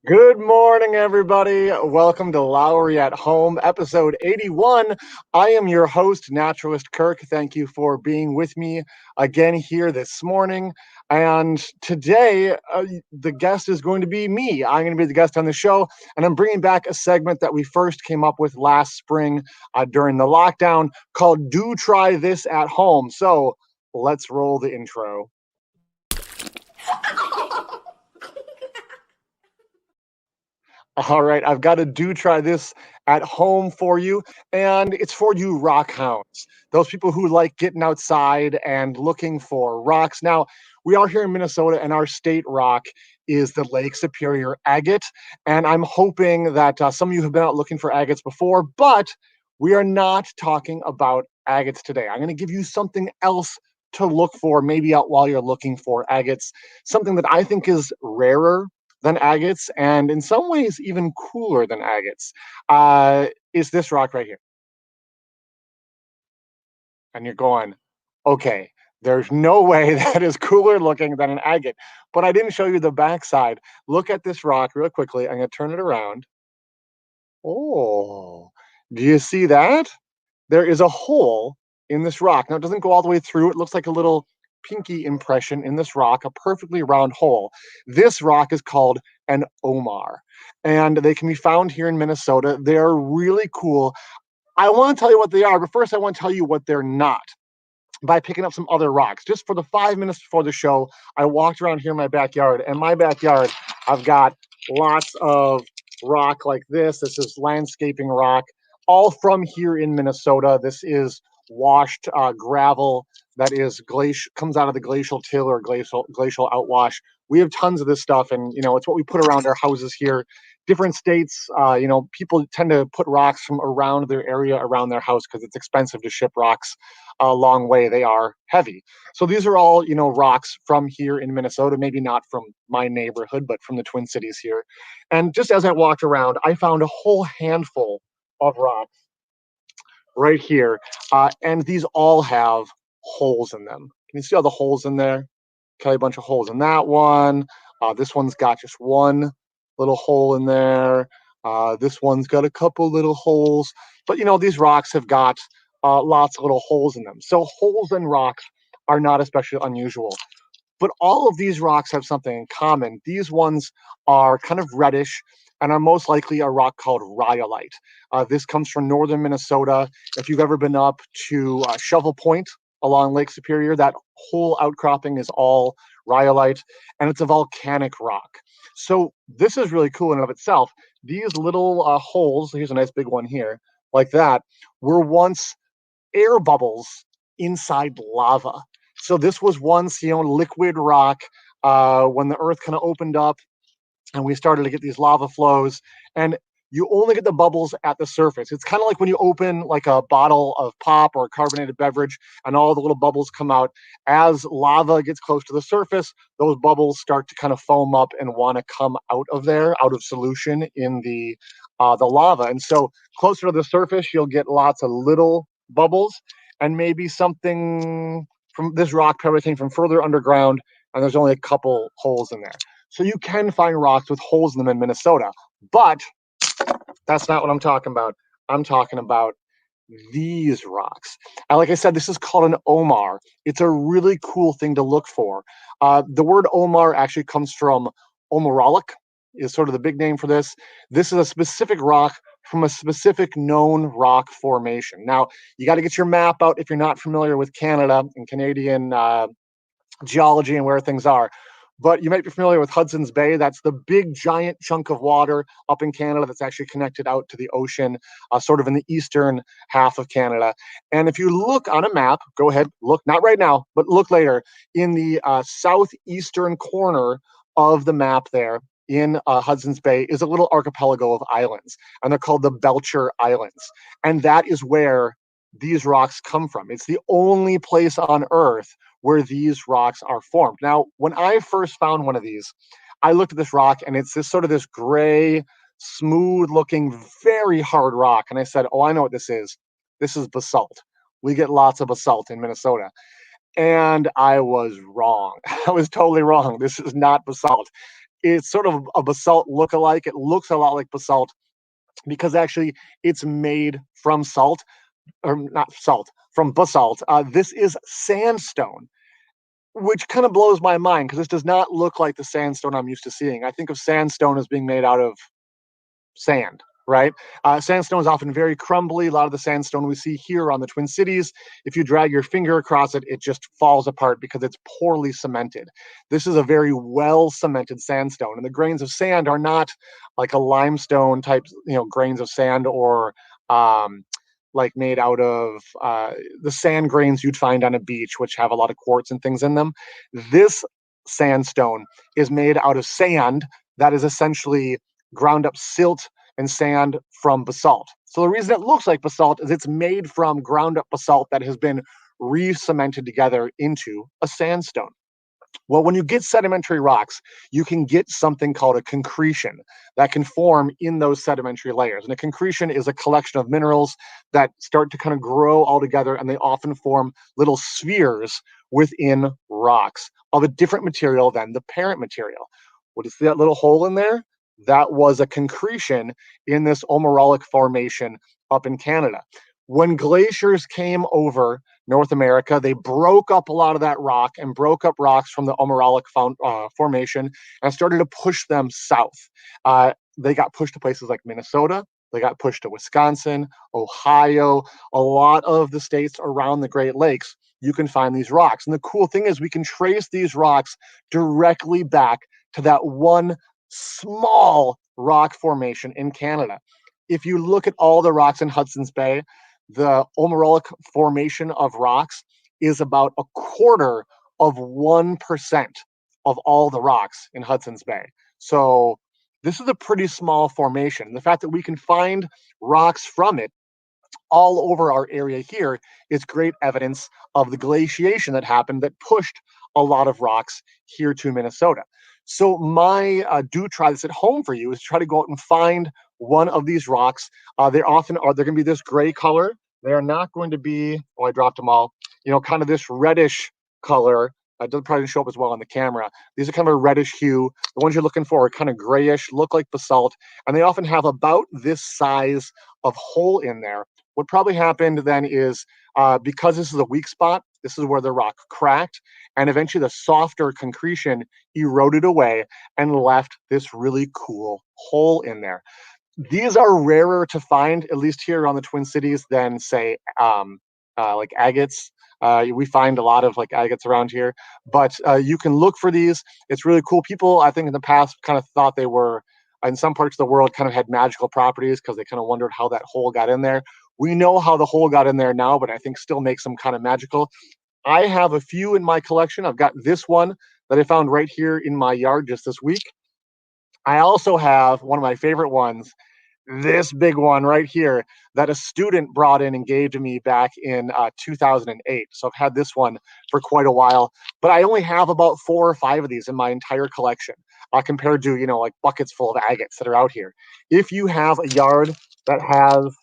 Good morning, everybody. Welcome to Lowry at Home, episode 81. I am your host, Naturalist Kirk. Thank you for being with me again here this morning. And today, the guest is going to be me. I'm going to be the guest on the show, and I'm bringing back a segment that we first came up with last spring during the lockdown called Do Try This at Home. So let's roll the intro. All right, I've got to do try this at home for you, and it's for you rock hounds, those people who like getting outside and looking for rocks. Now, we are here in Minnesota, and our state rock is the Lake Superior agate, and I'm hoping that some of you have been out looking for agates before, but we are not talking about agates today. I'm going to give you something else to look for, maybe out while you're looking for agates, something that I think is rarer than agates, and in some ways even cooler than agates, is this rock right here. And you're going, okay, there's no way that is cooler looking than an agate. But I didn't show you the backside. Look at this rock real quickly. I'm going to turn it around. Oh, do you see that? There is a hole in this rock. Now, it doesn't go all the way through. It looks like a little pinky impression in this rock, a perfectly round hole. This rock is called an Omar, and they can be found here in Minnesota. They're really cool. I want to tell you what they are, but first I want to tell you what they're not by picking up some other rocks. Just for the 5 minutes before the show, I walked around here in my backyard, and my backyard, I've got lots of rock like this. This is landscaping rock, all from here in Minnesota. This is washed gravel that is glacial, comes out of the glacial till or glacial outwash. We have tons of this stuff, and it's what we put around our houses here. Different states, people tend to put rocks from around their area around their house because it's expensive to ship rocks a long way. They are heavy. So these are all, rocks from here in Minnesota, maybe not from my neighborhood, but from the Twin Cities here. And just as I walked around, I found a whole handful of rocks right here. And these all have holes in them. Can you see all the holes in there? Okay, a bunch of holes in that one. This one's got just one little hole in there. This one's got a couple little holes. But these rocks have got lots of little holes in them. So holes in rocks are not especially unusual. But all of these rocks have something in common. These ones are kind of reddish and are most likely a rock called rhyolite. This comes from northern Minnesota. If you've ever been up to Shovel Point along Lake Superior, that whole outcropping is all rhyolite, and it's a volcanic rock. So this is really cool in and of itself. These little holes, here's a nice big one here, like that, were once air bubbles inside lava. So this was once, liquid rock when the earth kind of opened up and we started to get these lava flows. And you only get the bubbles at the surface. It's kind of like when you open like a bottle of pop or a carbonated beverage and all the little bubbles come out. As lava gets close to the surface, those bubbles start to kind of foam up and want to come out of there, out of solution in the lava. And so closer to the surface, you'll get lots of little bubbles, and maybe something from this rock probably came from further underground, and there's only a couple holes in there. So you can find rocks with holes in them in Minnesota, but that's not what I'm talking about. I'm talking about these rocks. And like I said, this is called an Omar. It's a really cool thing to look for. The word Omar actually comes from Omarolic, is sort of the big name for this. This is a specific rock from a specific known rock formation. Now, you got to get your map out if you're not familiar with Canada and Canadian geology and where things are. But you might be familiar with Hudson's Bay. That's the big giant chunk of water up in Canada that's actually connected out to the ocean, sort of in the eastern half of Canada. And if you look on a map, go ahead, look, not right now, but look later, in the southeastern corner of the map there in Hudson's Bay is a little archipelago of islands, and they're called the Belcher Islands. And that is where these rocks come from. It's the only place on Earth where these rocks are formed. Now, when I first found one of these, I looked at this rock and it's this sort of this gray, smooth looking, very hard rock. And I said, oh, I know what this is. This is basalt. We get lots of basalt in Minnesota. And I was wrong. I was totally wrong. This is not basalt. It's sort of a basalt look-alike. It looks a lot like basalt because actually it's made from salt, or not salt, from basalt. This is sandstone, which kind of blows my mind because this does not look like the sandstone I'm used to seeing. I think of sandstone as being made out of sand, right? Sandstone is often very crumbly. A lot of the sandstone we see here on the Twin Cities, if you drag your finger across it, it just falls apart because it's poorly cemented. This is a very well cemented sandstone, and the grains of sand are not like a limestone type, grains of sand, or um, like made out of the sand grains you'd find on a beach, which have a lot of quartz and things in them. This sandstone is made out of sand that is essentially ground up silt and sand from basalt. So the reason it looks like basalt is it's made from ground up basalt that has been re-cemented together into a sandstone. Well, when you get sedimentary rocks, you can get something called a concretion that can form in those sedimentary layers. And a concretion is a collection of minerals that start to kind of grow all together, and they often form little spheres within rocks of a different material than the parent material. What do you see that little hole in there? That was a concretion in this Omarolic formation up in Canada. When glaciers came over North America, they broke up a lot of that rock and broke up rocks from the Omarolic formation and started to push them south. They got pushed to places like Minnesota. They got pushed to Wisconsin, Ohio, a lot of the states around the Great Lakes. You can find these rocks. And the cool thing is we can trace these rocks directly back to that one small rock formation in Canada. If you look at all the rocks in Hudson's Bay, the Omarolic formation of rocks is about a quarter of 1% of all the rocks in Hudson's Bay. So this is a pretty small formation. The fact that we can find rocks from it all over our area here is great evidence of the glaciation that happened that pushed a lot of rocks here to Minnesota. So my do try this at home for you is try to go out and find one of these rocks. They often are, they're going to be this gray color. They are not going to be, oh, I dropped them all, kind of this reddish color. It doesn't probably show up as well on the camera. These are kind of a reddish hue. The ones you're looking for are kind of grayish, look like basalt, and they often have about this size of hole in there. What probably happened then is because this is a weak spot, this is where the rock cracked, and eventually the softer concretion eroded away and left this really cool hole in there. These are rarer to find, at least here on the Twin Cities, than say like agates. We find a lot of like agates around here, but you can look for these. It's really cool. People, I think, in the past kind of thought they were, in some parts of the world, kind of had magical properties because they kind of wondered how that hole got in there. We know how the hole got in there now, but I think still makes them kind of magical. I have a few in my collection. I've got this one that I found right here in my yard just this week. I also have one of my favorite ones, this big one right here, that a student brought in and gave to me back in 2008. So I've had this one for quite a while, but I only have about 4 or 5 of these in my entire collection, compared to, like buckets full of agates that are out here. If you have a yard that has,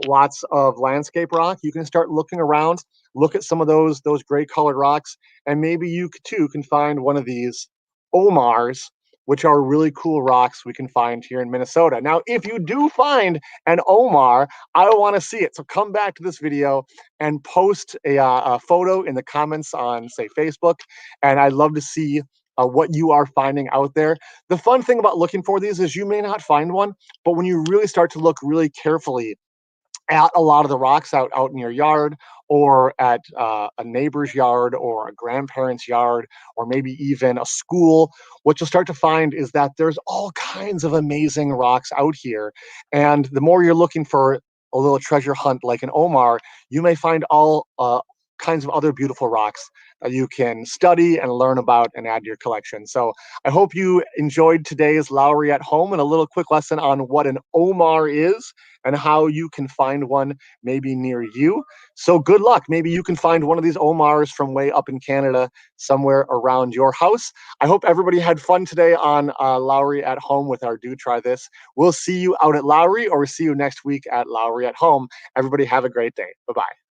lots of landscape rock, you can start looking around, look at some of those gray colored rocks, and maybe you too can find one of these Omars, which are really cool rocks we can find here in Minnesota. Now, if you do find an Omar, I want to see it. So come back to this video and post a photo in the comments on, say, Facebook. And I'd love to see what you are finding out there. The fun thing about looking for these is you may not find one, but when you really start to look really carefully at a lot of the rocks out in your yard, or at a neighbor's yard, or a grandparent's yard, or maybe even a school, what you'll start to find is that there's all kinds of amazing rocks out here. And the more you're looking for a little treasure hunt like an Omar, you may find all kinds of other beautiful rocks that you can study and learn about and add to your collection. So I hope you enjoyed today's Lowry at Home and a little quick lesson on what an Omar is and how you can find one maybe near you. So good luck. Maybe you can find one of these Omars from way up in Canada somewhere around your house. I hope everybody had fun today on Lowry at Home with our Do Try This. We'll see you out at Lowry, or see you next week at Lowry at Home. Everybody have a great day. Bye-bye.